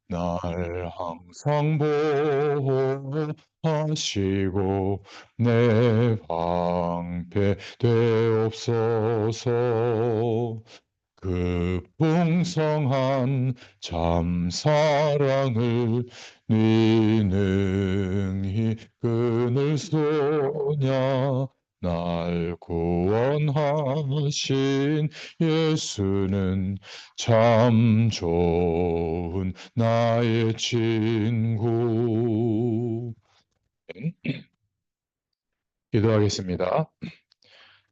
날 항상 보호하시고 내 방패 되옵소서. 그 풍성한 참 사랑을 네 능히 끊을 소냐. 날 구원하신 예수는 참 좋은 나의 친구. 기도하겠습니다.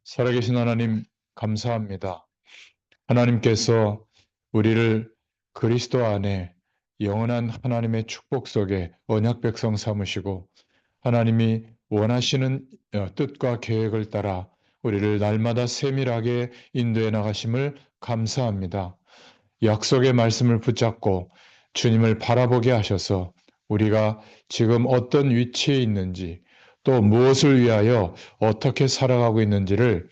살아계신 하나님, 감사합니다. 하나님께서 우리를 그리스도 안에 영원한 하나님의 축복 속에 언약 백성 삼으시고 하나님이 원하시는 뜻과 계획을 따라 우리를 날마다 세밀하게 인도해 나가심을 감사합니다. 약속의 말씀을 붙잡고 주님을 바라보게 하셔서 우리가 지금 어떤 위치에 있는지 또 무엇을 위하여 어떻게 살아가고 있는지를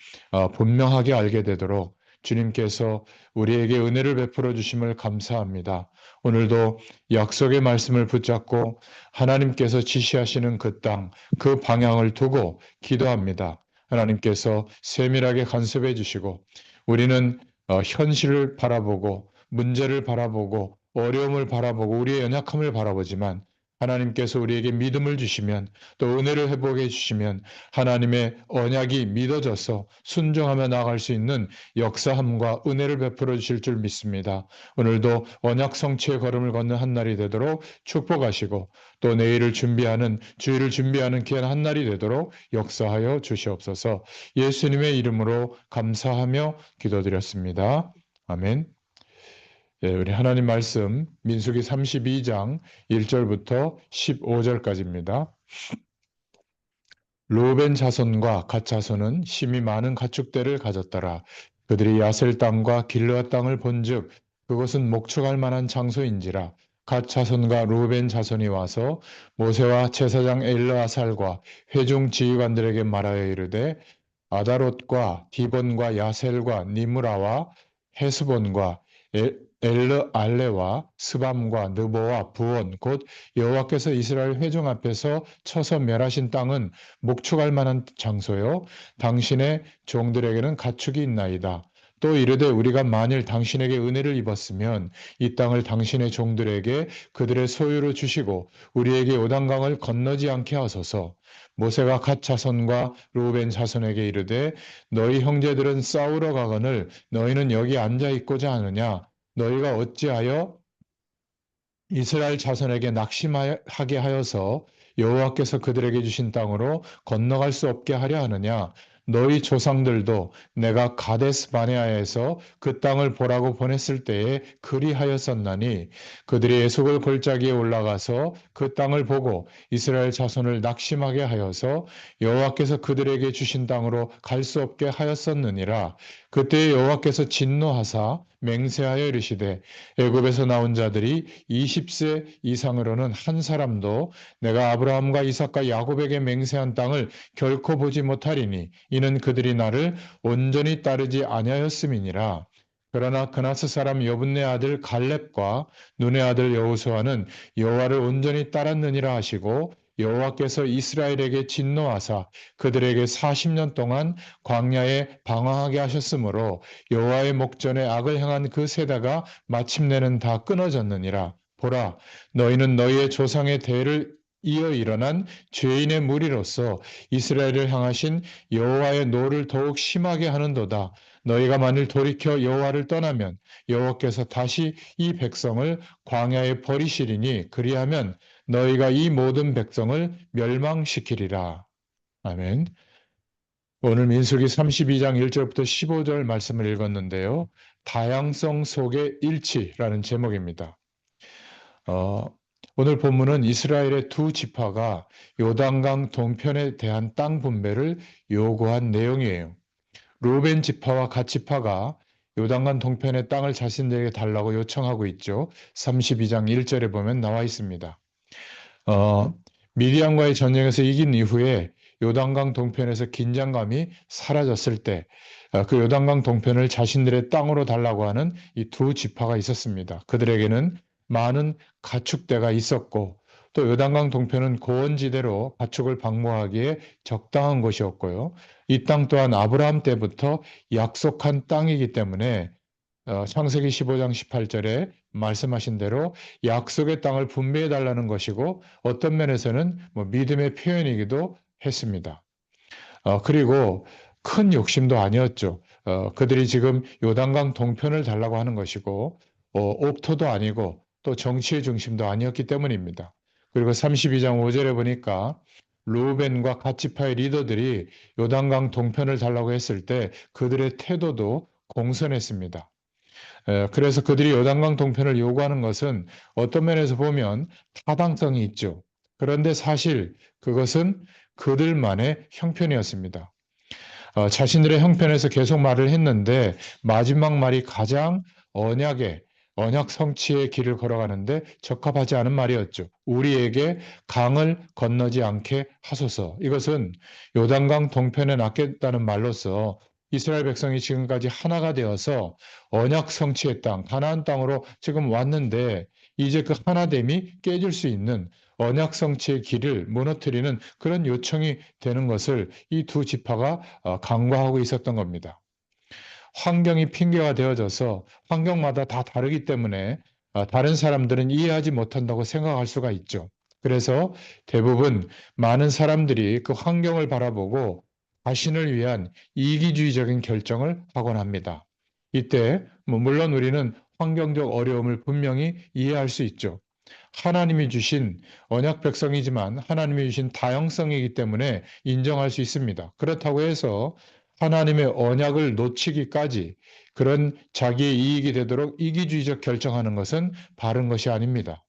분명하게 알게 되도록 주님께서 우리에게 은혜를 베풀어 주심을 감사합니다. 오늘도 약속의 말씀을 붙잡고 하나님께서 지시하시는 그 땅, 그 방향을 두고 기도합니다. 하나님께서 세밀하게 간섭해 주시고 우리는 현실을 바라보고 문제를 바라보고 어려움을 바라보고 우리의 연약함을 바라보지만 하나님께서 우리에게 믿음을 주시면 또 은혜를 회복해 주시면 하나님의 언약이 믿어져서 순종하며 나아갈 수 있는 역사함과 은혜를 베풀어 주실 줄 믿습니다. 오늘도 언약 성취의 걸음을 걷는 한 날이 되도록 축복하시고 또 내일을 준비하는 주일을 준비하는 귀한 한 날이 되도록 역사하여 주시옵소서. 예수님의 이름으로 감사하며 기도드렸습니다. 아멘. 예, 우리 하나님 말씀 민수기 32장 1절부터 15절까지입니다. 르우벤 자손과 갓 자손은 심히 많은 가축대를 가졌더라. 그들이 야셀 땅과 길르앗 땅을 본즉 그것은 목축할 만한 장소인지라. 갓 자손과 르우벤 자손이 와서 모세와 제사장 엘르아살과 회중 지휘관들에게 말하여 이르되 아다롯과 디본과 야셀과 니므라와 헤스본과 엘르 알레와 스밤과 느보와 부온 곧 여호와께서 이스라엘 회중 앞에서 쳐서 멸하신 땅은 목축할 만한 장소요 당신의 종들에게는 가축이 있나이다. 또 이르되 우리가 만일 당신에게 은혜를 입었으면 이 땅을 당신의 종들에게 그들의 소유로 주시고 우리에게 요단강을 건너지 않게 하소서. 모세가 갓 자손과 르우벤 자손에게 이르되 너희 형제들은 싸우러 가거늘 너희는 여기 앉아 있고자 하느냐. 너희가 어찌하여 이스라엘 자손에게 낙심하게 하여서 여호와께서 그들에게 주신 땅으로 건너갈 수 없게 하려 하느냐. 너희 조상들도 내가 가데스 바네아에서 그 땅을 보라고 보냈을 때에 그리하였었나니 그들이 에속을 골짜기에 올라가서 그 땅을 보고 이스라엘 자손을 낙심하게 하여서 여호와께서 그들에게 주신 땅으로 갈 수 없게 하였었느니라. 그때 여호와께서 진노하사 맹세하여 이르시되 애굽에서 나온 자들이 20세 이상으로는 한 사람도 내가 아브라함과 이삭과 야곱에게 맹세한 땅을 결코 보지 못하리니 이는 그들이 나를 온전히 따르지 아니하였음이니라. 그러나 그나스 사람 여분네 아들 갈렙과 눈의 아들 여호수아는 여호와를 온전히 따랐느니라 하시고 여호와께서 이스라엘에게 진노하사 그들에게 40년 동안 광야에 방황하게 하셨으므로 여호와의 목전에 악을 행한 그 세대가 마침내는 다 끊어졌느니라. 보라, 너희는 너희의 조상의 대를 이어 일어난 죄인의 무리로서 이스라엘을 향하신 여호와의 노를 더욱 심하게 하는도다. 너희가 만일 돌이켜 여호와를 떠나면 여호와께서 다시 이 백성을 광야에 버리시리니 그리하면 너희가 이 모든 백성을 멸망시키리라. 아멘. 오늘 민수기 32장 1절부터 15절 말씀을 읽었는데요. 다양성 속의 일치라는 제목입니다. 오늘 본문은 이스라엘의 두 지파가 요단강 동편에 대한 땅 분배를 요구한 내용이에요. 루벤 지파와 갓 지파가 요단강 동편의 땅을 자신들에게 달라고 요청하고 있죠. 32장 1절에 보면 나와 있습니다. 미디안과의 전쟁에서 이긴 이후에 요단강 동편에서 긴장감이 사라졌을 때 그 요단강 동편을 자신들의 땅으로 달라고 하는 이 두 지파가 있었습니다. 그들에게는 많은 가축대가 있었고 또 요단강 동편은 고원지대로 가축을 방모하기에 적당한 곳이었고요. 이 땅 또한 아브라함 때부터 약속한 땅이기 때문에 창세기 15장 18절에 말씀하신 대로 약속의 땅을 분배해 달라는 것이고 어떤 면에서는 믿음의 표현이기도 했습니다. 그리고 큰 욕심도 아니었죠. 그들이 지금 요단강 동편을 달라고 하는 것이고 옥토도 아니고 또 정치의 중심도 아니었기 때문입니다. 그리고 32장 5절에 보니까 루벤과 갓지파의 리더들이 요단강 동편을 달라고 했을 때 그들의 태도도 공손했습니다. 그래서 그들이 요단강 동편을 요구하는 것은 어떤 면에서 보면 타당성이 있죠. 그런데 사실 그것은 그들만의 형편이었습니다. 자신들의 형편에서 계속 말을 했는데 마지막 말이 가장 언약의 언약 성취의 길을 걸어가는데 적합하지 않은 말이었죠. 우리에게 강을 건너지 않게 하소서. 이것은 요단강 동편에 놨겠다는 말로서 이스라엘 백성이 지금까지 하나가 되어서 언약 성취의 땅, 가나안 땅으로 지금 왔는데 이제 그 하나됨이 깨질 수 있는 언약 성취의 길을 무너뜨리는 그런 요청이 되는 것을 이 두 지파가 간과하고 있었던 겁니다. 환경이 핑계가 되어져서 환경마다 다 다르기 때문에 다른 사람들은 이해하지 못한다고 생각할 수가 있죠. 그래서 대부분 많은 사람들이 그 환경을 바라보고 자신을 위한 이기주의적인 결정을 하곤 합니다. 이때 물론 우리는 환경적 어려움을 분명히 이해할 수 있죠. 하나님이 주신 언약 백성이지만 하나님이 주신 다양성이기 때문에 인정할 수 있습니다. 그렇다고 해서 하나님의 언약을 놓치기까지 그런 자기의 이익이 되도록 이기주의적 결정하는 것은 바른 것이 아닙니다.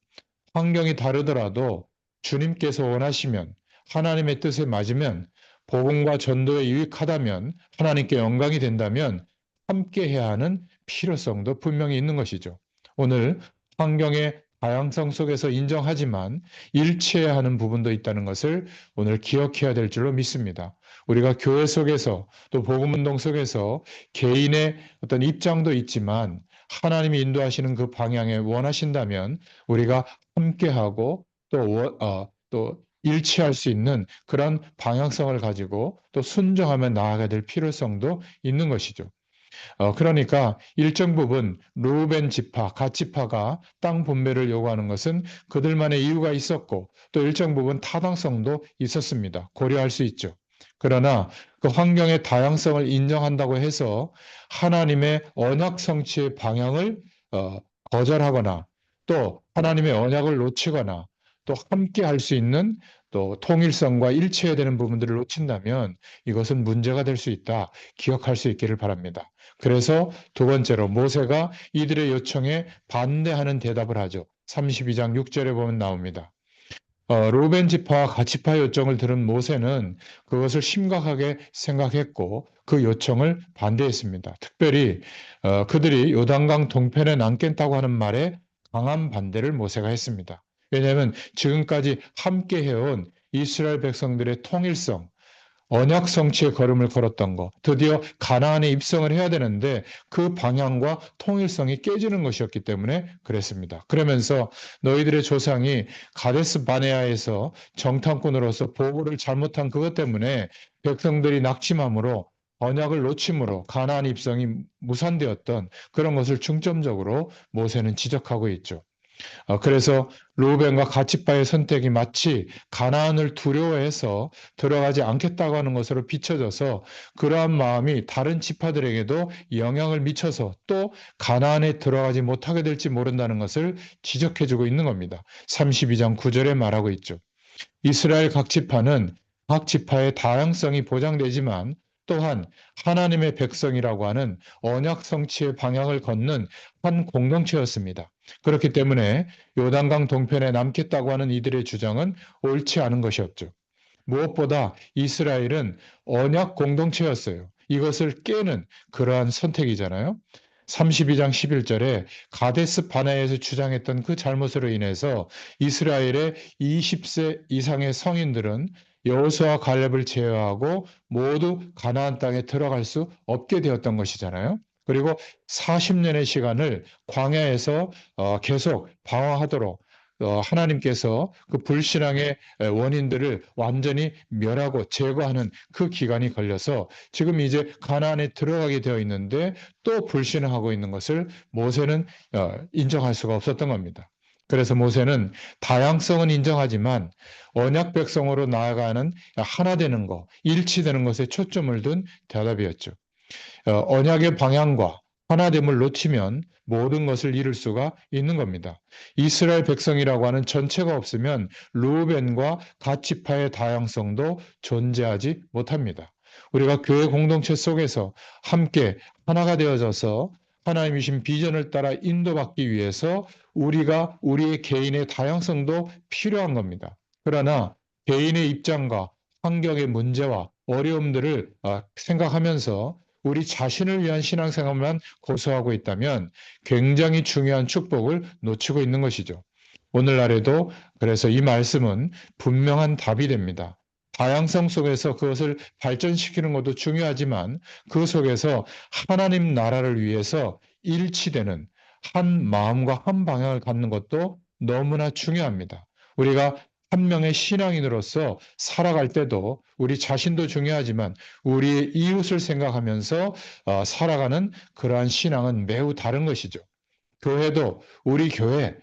환경이 다르더라도 주님께서 원하시면 하나님의 뜻에 맞으면 복음과 전도에 유익하다면 하나님께 영광이 된다면 함께 해야 하는 필요성도 분명히 있는 것이죠. 오늘 환경의 다양성 속에서 인정하지만 일치해야 하는 부분도 있다는 것을 오늘 기억해야 될 줄로 믿습니다. 우리가 교회 속에서 또 복음운동 속에서 개인의 어떤 입장도 있지만 하나님이 인도하시는 그 방향에 원하신다면 우리가 함께하고 또 일치할 수 있는 그런 방향성을 가지고 또 순종하며 나아가야 될 필요성도 있는 것이죠. 그러니까 일정 부분 루벤 지파, 갓 지파가 땅 분배를 요구하는 것은 그들만의 이유가 있었고 또 일정 부분 타당성도 있었습니다. 고려할 수 있죠. 그러나 그 환경의 다양성을 인정한다고 해서 하나님의 언약 성취의 방향을 거절하거나 또 하나님의 언약을 놓치거나 또 함께 할 수 있는 또 통일성과 일치해야 되는 부분들을 놓친다면 이것은 문제가 될 수 있다. 기억할 수 있기를 바랍니다. 그래서 두 번째로 모세가 이들의 요청에 반대하는 대답을 하죠. 32장 6절에 보면 나옵니다. 루벤 지파와 갓 지파의 요청을 들은 모세는 그것을 심각하게 생각했고 그 요청을 반대했습니다. 특별히 그들이 요단강 동편에 남겠다고 하는 말에 강한 반대를 모세가 했습니다. 왜냐하면 지금까지 함께 해온 이스라엘 백성들의 통일성, 언약 성취의 걸음을 걸었던 거, 드디어 가나안에 입성을 해야 되는데 그 방향과 통일성이 깨지는 것이었기 때문에 그랬습니다. 그러면서 너희들의 조상이 가데스 바네아에서 정탐꾼으로서 보고를 잘못한 그것 때문에 백성들이 낙심함으로 언약을 놓침으로 가나안 입성이 무산되었던 그런 것을 중점적으로 모세는 지적하고 있죠. 그래서 루벤과 갓지파의 선택이 마치 가나안을 두려워해서 들어가지 않겠다고 하는 것으로 비춰져서 그러한 마음이 다른 지파들에게도 영향을 미쳐서 또 가나안에 들어가지 못하게 될지 모른다는 것을 지적해주고 있는 겁니다. 32장 9절에 말하고 있죠. 이스라엘 각 지파는 각 지파의 다양성이 보장되지만 또한 하나님의 백성이라고 하는 언약 성취의 방향을 걷는 한 공동체였습니다. 그렇기 때문에 요단강 동편에 남겠다고 하는 이들의 주장은 옳지 않은 것이었죠. 무엇보다 이스라엘은 언약 공동체였어요. 이것을 깨는 그러한 선택이잖아요. 32장 11절에 가데스 바나에서 주장했던 그 잘못으로 인해서 이스라엘의 20세 이상의 성인들은 여호수아 갈렙을 제외하고 모두 가나안 땅에 들어갈 수 없게 되었던 것이잖아요. 그리고 40년의 시간을 광야에서 계속 방황하도록 하나님께서 그 불신앙의 원인들을 완전히 멸하고 제거하는 그 기간이 걸려서 지금 이제 가나안에 들어가게 되어 있는데 또 불신하고 있는 것을 모세는 인정할 수가 없었던 겁니다. 그래서 모세는 다양성은 인정하지만 언약 백성으로 나아가는 하나 되는 것, 일치되는 것에 초점을 둔 대답이었죠. 언약의 방향과 하나됨을 놓치면 모든 것을 잃을 수가 있는 겁니다. 이스라엘 백성이라고 하는 전체가 없으면 루벤과 갓 지파의 다양성도 존재하지 못합니다. 우리가 교회 공동체 속에서 함께 하나가 되어져서 하나님이신 비전을 따라 인도받기 위해서 우리가 우리의 개인의 다양성도 필요한 겁니다. 그러나 개인의 입장과 환경의 문제와 어려움들을 생각하면서 우리 자신을 위한 신앙생활만 고수하고 있다면 굉장히 중요한 축복을 놓치고 있는 것이죠. 오늘날에도 그래서 이 말씀은 분명한 답이 됩니다. 다양성 속에서 그것을 발전시키는 것도 중요하지만 그 속에서 하나님 나라를 위해서 일치되는 한 마음과 한 방향을 갖는 것도 너무나 중요합니다. 우리가 한 명의 신앙인으로서 살아갈 때도 우리 자신도 중요하지만 우리의 이웃을 생각하면서 살아가는 그러한 신앙은 매우 다른 것이죠. 교회도 우리 교회,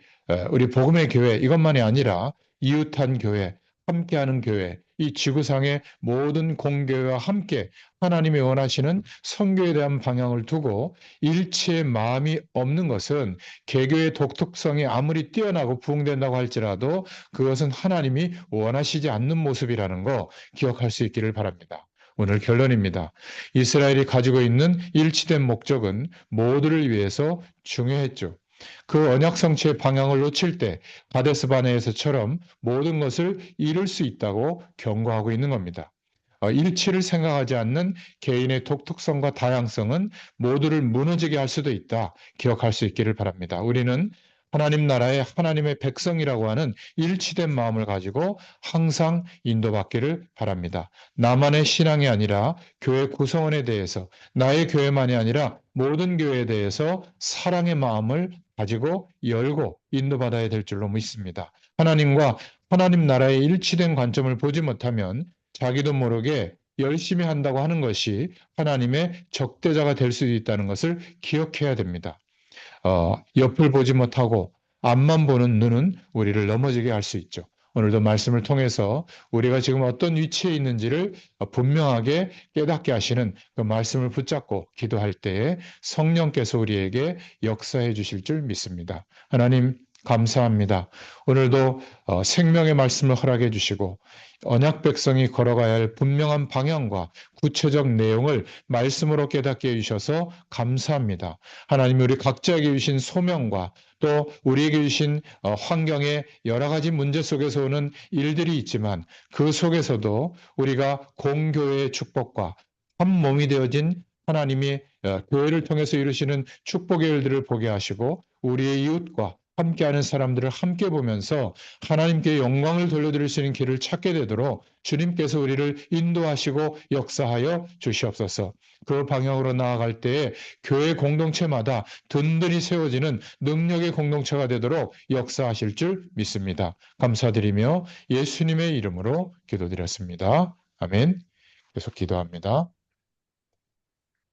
우리 복음의 교회 이것만이 아니라 이웃한 교회, 함께하는 교회, 이 지구상의 모든 공교회와 함께 하나님이 원하시는 선교에 대한 방향을 두고 일치의 마음이 없는 것은 개교의 독특성이 아무리 뛰어나고 부흥된다고 할지라도 그것은 하나님이 원하시지 않는 모습이라는 거 기억할 수 있기를 바랍니다. 오늘 결론입니다. 이스라엘이 가지고 있는 일치된 목적은 모두를 위해서 중요했죠. 그 언약 성취의 방향을 놓칠 때 가데스 바네에서처럼 모든 것을 잃을 수 있다고 경고하고 있는 겁니다. 일치를 생각하지 않는 개인의 독특성과 다양성은 모두를 무너지게 할 수도 있다. 기억할 수 있기를 바랍니다. 우리는 하나님 나라의 하나님의 백성이라고 하는 일치된 마음을 가지고 항상 인도받기를 바랍니다. 나만의 신앙이 아니라 교회 구성원에 대해서 나의 교회만이 아니라 모든 교회에 대해서 사랑의 마음을 가지고 열고 인도받아야 될 줄로 믿습니다. 하나님과 하나님 나라의 일치된 관점을 보지 못하면 자기도 모르게 열심히 한다고 하는 것이 하나님의 적대자가 될 수도 있다는 것을 기억해야 됩니다. 옆을 보지 못하고 앞만 보는 눈은 우리를 넘어지게 할 수 있죠. 오늘도 말씀을 통해서 우리가 지금 어떤 위치에 있는지를 분명하게 깨닫게 하시는 그 말씀을 붙잡고 기도할 때에 성령께서 우리에게 역사해 주실 줄 믿습니다. 하나님 감사합니다. 오늘도 생명의 말씀을 허락해 주시고 언약 백성이 걸어가야 할 분명한 방향과 구체적 내용을 말씀으로 깨닫게 해주셔서 감사합니다. 하나님 우리 각자에게 주신 소명과 또 우리에게 주신 환경의 여러 가지 문제 속에서 오는 일들이 있지만 그 속에서도 우리가 공교회의 축복과 한 몸이 되어진 하나님이 교회를 통해서 이루시는 축복의 일들을 보게 하시고 우리의 이웃과 함께하는 사람들을 함께 보면서 하나님께 영광을 돌려드릴 수 있는 길을 찾게 되도록 주님께서 우리를 인도하시고 역사하여 주시옵소서. 그 방향으로 나아갈 때에 교회 공동체마다 든든히 세워지는 능력의 공동체가 되도록 역사하실 줄 믿습니다. 감사드리며 예수님의 이름으로 기도드렸습니다. 아멘. 계속 기도합니다.